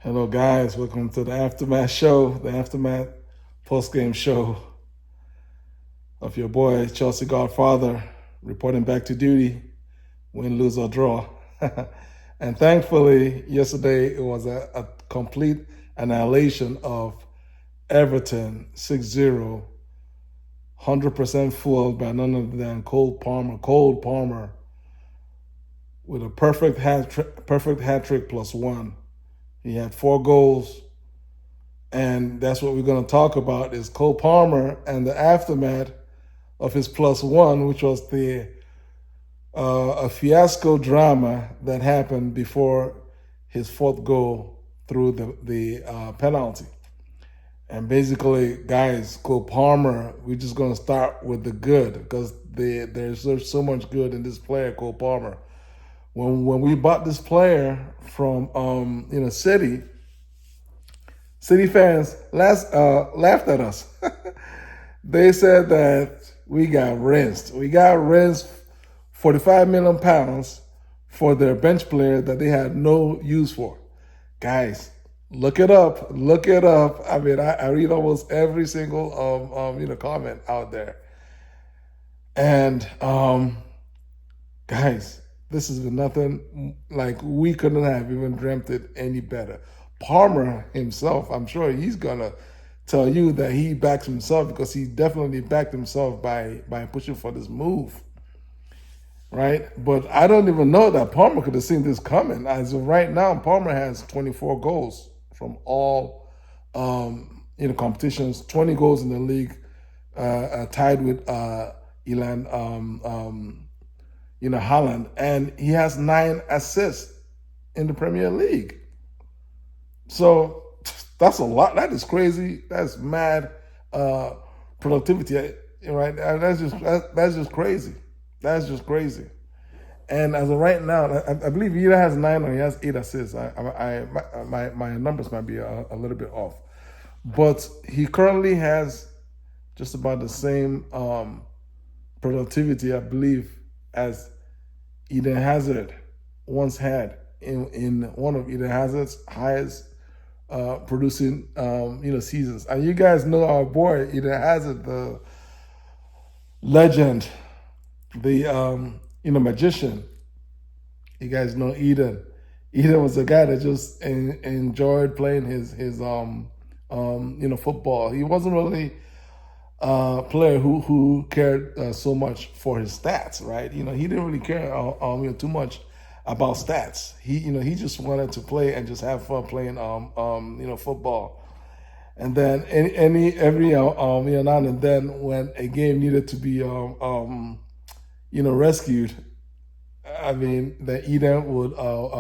Hello, guys. Welcome to the Aftermath Show, the Aftermath post-game show of your boy, Chelsea Godfather, reporting back to duty, win, lose, or draw. And thankfully, yesterday, it was a complete annihilation of Everton 6-0, 100% fooled by none other than Cole Palmer, with a perfect hat trick plus one. He had 4 goals, and that's what we're going to talk about is Cole Palmer and the aftermath of his plus one, which was a fiasco drama that happened before his 4th goal through the penalty. And basically, guys, Cole Palmer, we're just going to start with the good because there's so much good in this player, Cole Palmer. When we bought this player from City fans laughed at us. They said that we got rinsed. We got rinsed 45 million pounds for their bench player that they had no use for. Guys, look it up. Look it up. I mean, I read almost every single comment out there. And guys, this has been nothing like we couldn't have even dreamt it any better. Palmer himself, I'm sure he's gonna tell you that he backs himself because he definitely backed himself by pushing for this move, right? But I don't even know that Palmer could have seen this coming. As of right now, Palmer has 24 goals from all competitions, 20 goals in the league, tied with Elan Haaland, and he has 9 assists in the Premier League. So that's a lot. That is crazy. That's mad productivity, right? That's just crazy. That's just crazy. And as of right now, I believe he either has 9 or he has 8 assists. My numbers might be a little bit off, but he currently has just about the same productivity, I believe, as Eden Hazard once had in one of Eden Hazard's highest producing seasons. And you guys know our boy Eden Hazard, the legend, the magician. You guys know Eden. Eden was a guy that just enjoyed playing his football. He wasn't really player who cared so much for his stats, right? He didn't really care too much about stats. He just wanted to play and just have fun playing football. And then every now and then when a game needed to be rescued, I mean, the Eden would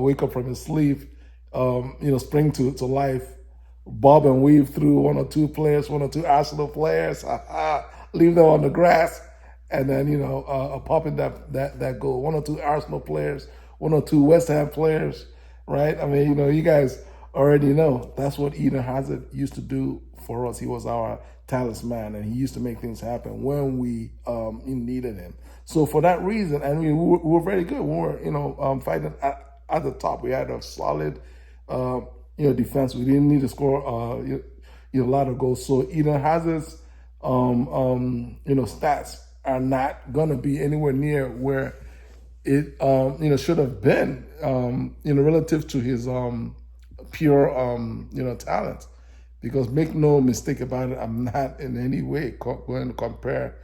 wake up from his sleep, spring to life, bob and weave through 1 or 2 players, 1 or 2 Arsenal players, leave them on the grass, and then pop in that goal. 1 or 2 Arsenal players, 1 or 2 West Ham players, right? I mean, you guys already know that's what Eden Hazard used to do for us. He was our talisman, and he used to make things happen when we needed him. So for that reason, and we were very good. We were fighting at the top. We had a solid defense. We didn't need to score a lot of goals. So Eden Hazard's stats are not gonna be anywhere near where it should have been relative to his pure talent. Because make no mistake about it, I'm not in any way going to compare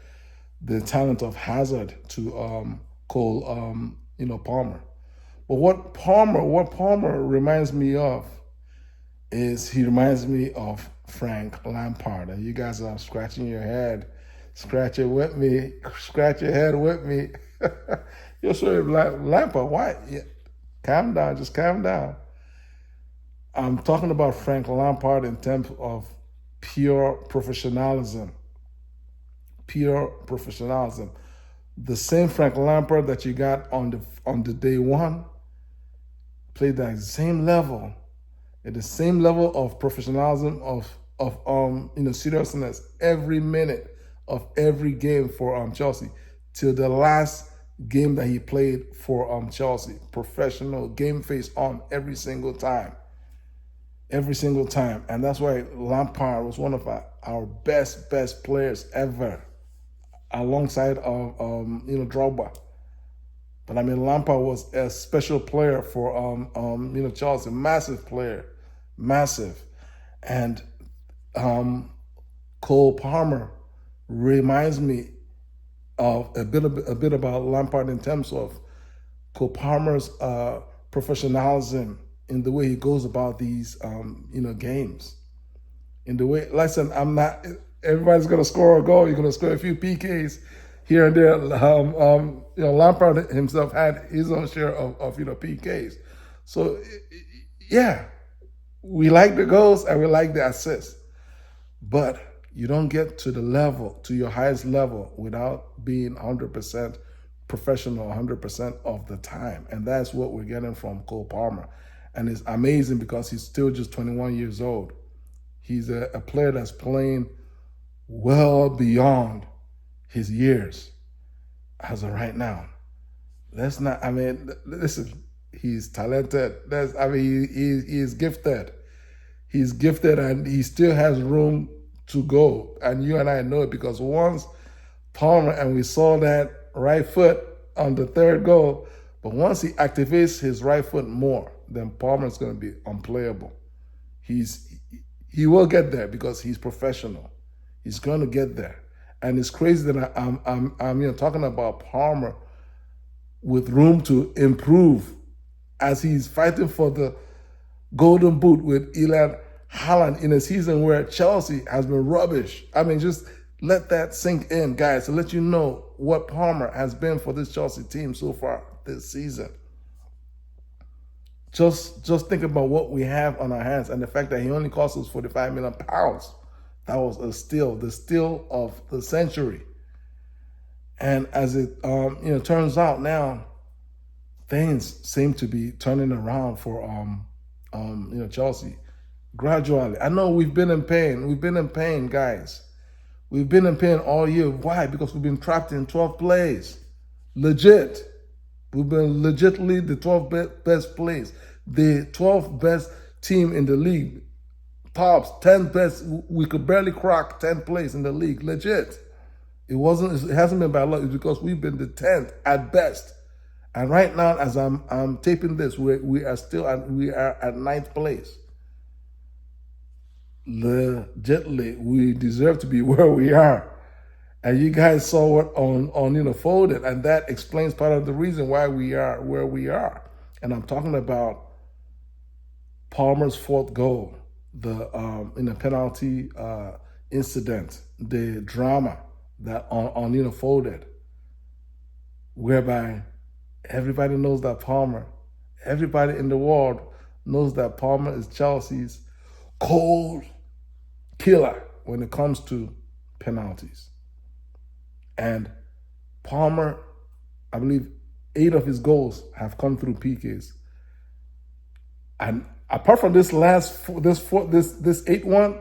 the talent of Hazard to Cole Palmer. But what Palmer reminds me of is he reminds me of Frank Lampard. And you guys are scratching your head. Scratch it with me. Scratch your head with me. You're sure Lampard, why? Yeah. Calm down, just calm down. I'm talking about Frank Lampard in terms of pure professionalism. Pure professionalism. The same Frank Lampard that you got on the day one played that same level, at the same level of professionalism, of seriousness every minute of every game for Chelsea till the last game that he played for Chelsea. Professional, game face on every single time. every single time. And that's why Lampard was one of our best players ever, alongside of Drogba. But I mean, Lampard was a special player for Chelsea, massive player, massive. And Cole Palmer reminds me of a bit about Lampard in terms of Cole Palmer's professionalism in the way he goes about these games. In the way, listen, I'm not. Everybody's gonna score a goal. You're gonna score a few PKs here and there. Lampard himself had his own share of PKs. So yeah, we like the goals and we like the assists, but you don't get to the level, to your highest level, without being 100% professional 100% of the time. And that's what we're getting from Cole Palmer. And it's amazing because he's still just 21 years old. He's a player that's playing well beyond his years as of right now. Listen, he's talented. He is gifted. He's gifted and he still has room to go. And you and I know it because once Palmer, and we saw that right foot on the third goal, but once he activates his right foot more, then Palmer's going to be unplayable. He will get there because he's professional. He's going to get there. And it's crazy that I'm talking about Palmer with room to improve as he's fighting for the golden boot with Erling Haaland in a season where Chelsea has been rubbish. I mean, just let that sink in, guys, to let you know what Palmer has been for this Chelsea team so far this season. Just think about what we have on our hands and the fact that he only cost us £45 million. That was a steal, the steal of the century. And as it turns out now, things seem to be turning around for Chelsea gradually. I know we've been in pain. We've been in pain, guys. We've been in pain all year. Why? Because we've been trapped in 12th place. Legit. We've been legitimately the 12th best place. The 12th best team in the league. Tops, 10th best. We could barely crack 10th place in the league. Legit. It hasn't been by luck. It's because we've been the 10th at best. And right now, as I'm taping this, we are at 9th place. Legitimately, we deserve to be where we are. And you guys saw what on folded, and that explains part of the reason why we are where we are. And I'm talking about Palmer's fourth goal, in the penalty incident, the drama that on folded, whereby everybody knows that Palmer, everybody in the world knows that Palmer is Chelsea's cold killer when it comes to penalties. And Palmer, I believe 8 of his goals have come through PKs. And apart from this 8th one,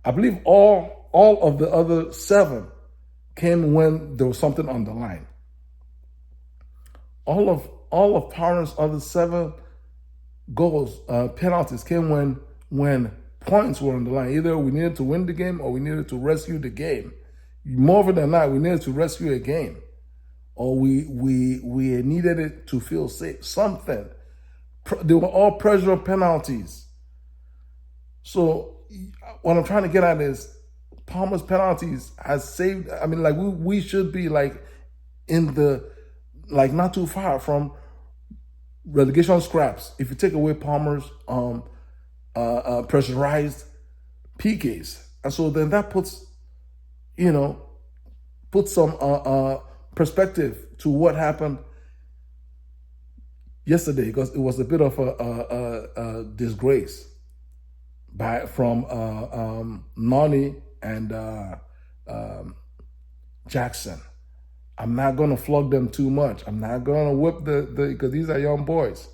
I believe all of the other 7 came when there was something on the line. All of Palmer's other 7 goals, penalties, came when points were on the line. Either we needed to win the game or we needed to rescue the game. More often than not, we needed to rescue a game, or we needed it to feel safe. Something. They were all pressure penalties. So what I'm trying to get at is Palmer's penalties has saved. I mean, like we should be like in the not too far from relegation scraps if you take away Palmer's pressurized PKs, and so then that puts some perspective to what happened yesterday, because it was a bit of a disgrace from Nani and Jackson. I'm not going to flog them too much. I'm not going to whip because these are young boys.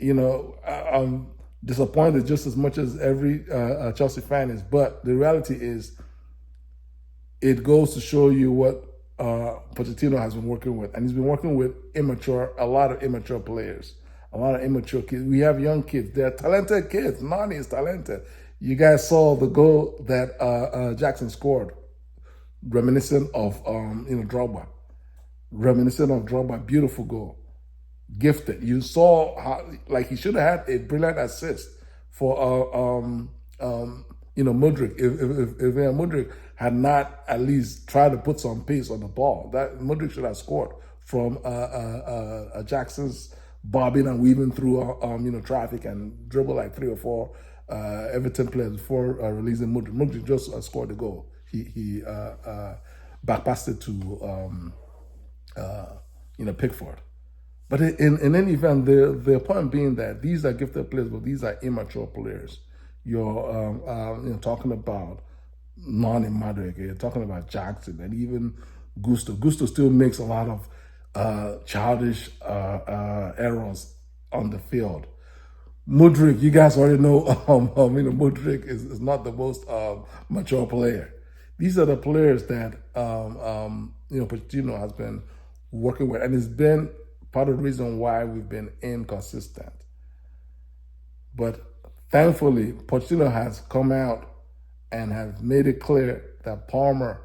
I'm disappointed just as much as every Chelsea fan is. But the reality is, it goes to show you what Pochettino has been working with. And he's been working with a lot of immature players. a lot of immature kids. We have young kids. They're talented kids. Nani is talented. You guys saw the goal that Jackson scored, reminiscent of Drogba. Reminiscent of Drogba, beautiful goal. Gifted. You saw how like he should have had a brilliant assist for Mudryk. If Mudryk had not at least tried to put some pace on the ball, that Mudryk should have scored from Jackson's bobbing and weaving through traffic and dribble like 3 or 4 Everton players before releasing Mudryk. Mudryk just scored the goal. He backpassed it to Pickford. But in any event, the point being that these are gifted players, but these are immature players. You're talking about Nani Madueke, you're talking about Jackson, and even Gusto. Gusto still makes a lot of childish errors on the field. Mudryk, you guys already know, Mudryk is not the most mature player. These are the players that Pochettino has been working with, and it's been part of the reason why we've been inconsistent. But thankfully, Pochettino has come out and has made it clear that Palmer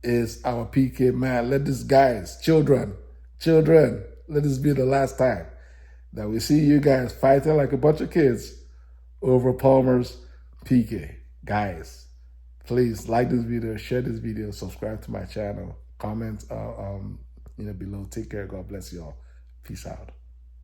is our PK man. Let these guys, children, let this be the last time that we see you guys fighting like a bunch of kids over Palmer's PK. Guys, please like this video, share this video, subscribe to my channel, comment below. Take care. God bless you all. Peace out.